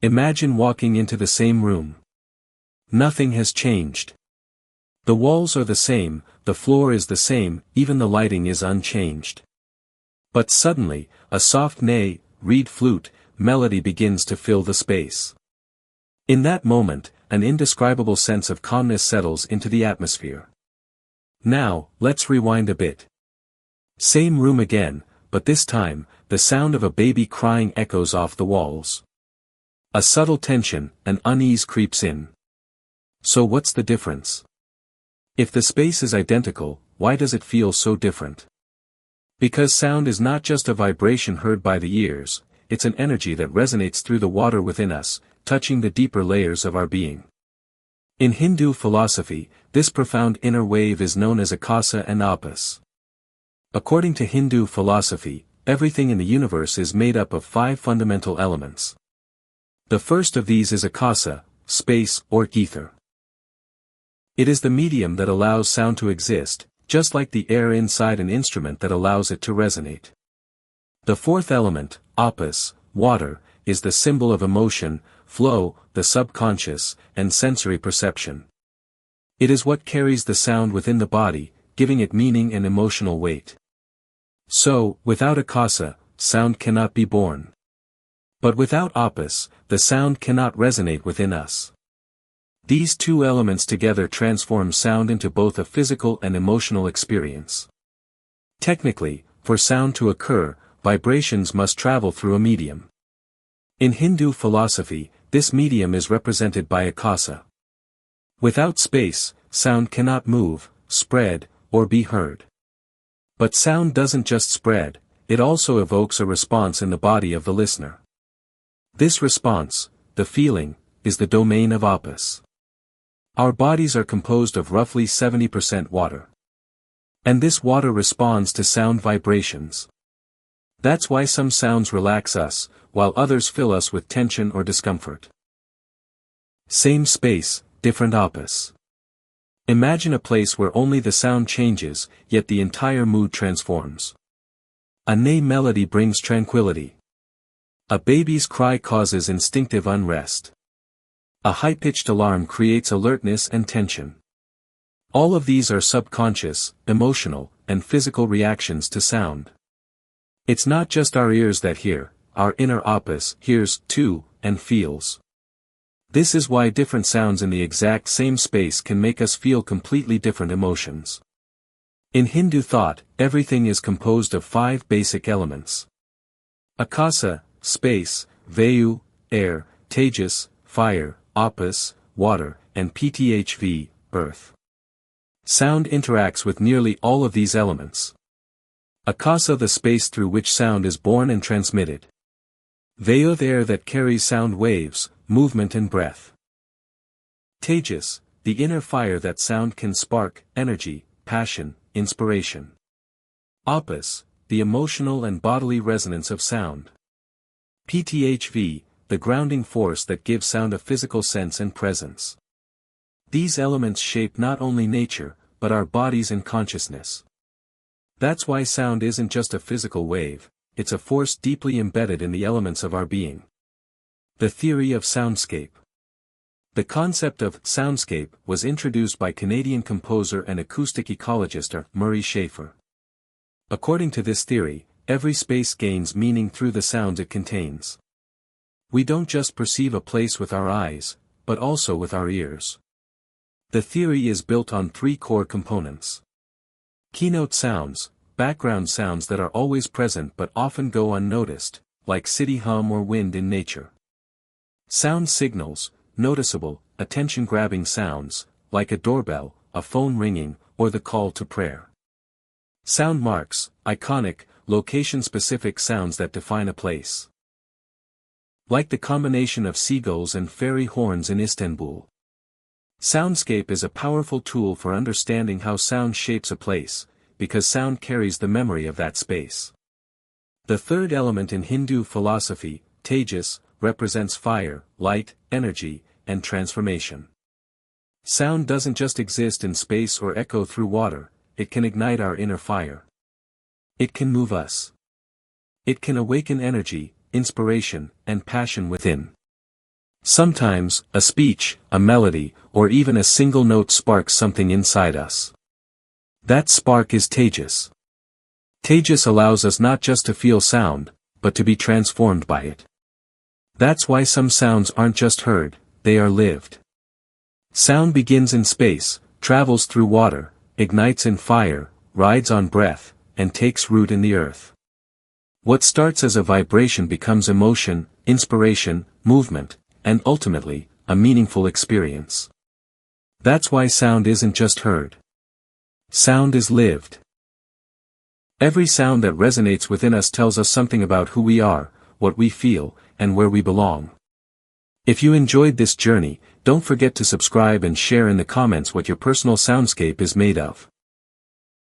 Imagine walking into the same room. Nothing has changed. The walls are the same, the floor is the same, even the lighting is unchanged. But suddenly, a soft reed flute, melody begins to fill the space. In that moment, an indescribable sense of calmness settles into the atmosphere. Now, let's rewind a bit. Same room again, but this time, the sound of a baby crying echoes off the walls. A subtle tension, an unease creeps in. So what's the difference? If the space is identical, why does it feel so different? Because sound is not just a vibration heard by the ears, it's an energy that resonates through the water within us, touching the deeper layers of our being. In Hindu philosophy, this profound inner wave is known as akasa and apis. According to Hindu philosophy, everything in the universe is made up of 5 fundamental elements. The first of these is akasa, space or ether. It is the medium that allows sound to exist, just like the air inside an instrument that allows it to resonate. The fourth element, apis, water, is the symbol of emotion, flow, the subconscious, and sensory perception. It is what carries the sound within the body, giving it meaning and emotional weight. So, without akasa, sound cannot be born. But without apis, the sound cannot resonate within us. These two elements together transform sound into both a physical and emotional experience. Technically, for sound to occur, vibrations must travel through a medium. In Hindu philosophy, this medium is represented by akasa. Without space, sound cannot move, spread, or be heard. But sound doesn't just spread, it also evokes a response in the body of the listener. This response, the feeling, is the domain of apis. Our bodies are composed of roughly 70% water. And this water responds to sound vibrations. That's why some sounds relax us, while others fill us with tension or discomfort. Same space, different apis. Imagine a place where only the sound changes, yet the entire mood transforms. A melody brings tranquility. A baby's cry causes instinctive unrest. A high-pitched alarm creates alertness and tension. All of these are subconscious, emotional, and physical reactions to sound. It's not just our ears that hear, our inner apis hears too, and feels. This is why different sounds in the exact same space can make us feel completely different emotions. In Hindu thought, everything is composed of 5 basic elements. Akasa, space, vayu, air, tejas, fire, apis, water, and pthv, earth. Sound interacts with nearly all of these elements. Akasa, the space through which sound is born and transmitted. Vayu, the air that carries sound waves, movement and breath. Tejas, the inner fire that sound can spark, energy, passion, inspiration. Apis, the emotional and bodily resonance of sound. Pthv, the grounding force that gives sound a physical sense and presence. These elements shape not only nature, but our bodies and consciousness. That's why sound isn't just a physical wave, it's a force deeply embedded in the elements of our being. The theory of soundscape. The concept of soundscape was introduced by Canadian composer and acoustic ecologist Murray Schafer. According to this theory, every space gains meaning through the sounds it contains. We don't just perceive a place with our eyes, but also with our ears. The theory is built on 3 core components. Keynote sounds, background sounds that are always present but often go unnoticed, like city hum or wind in nature. Sound signals, noticeable, attention-grabbing sounds, like a doorbell, a phone ringing, or the call to prayer. Sound marks, iconic, location-specific sounds that define a place. Like the combination of seagulls and fairy horns in Istanbul. Soundscape is a powerful tool for understanding how sound shapes a place, because sound carries the memory of that space. The third element in Hindu philosophy, tejas, represents fire, light, energy, and transformation. Sound doesn't just exist in space or echo through water, it can ignite our inner fire. It can move us. It can awaken energy, inspiration, and passion within. Sometimes, a speech, a melody, or even a single note sparks something inside us. That spark is Tejas. Tejas allows us not just to feel sound, but to be transformed by it. That's why some sounds aren't just heard, they are lived. Sound begins in space, travels through water, ignites in fire, rides on breath, and takes root in the earth. What starts as a vibration becomes emotion, inspiration, movement, and ultimately, a meaningful experience. That's why sound isn't just heard. Sound is lived. Every sound that resonates within us tells us something about who we are, what we feel, and where we belong. If you enjoyed this journey, don't forget to subscribe and share in the comments what your personal soundscape is made of.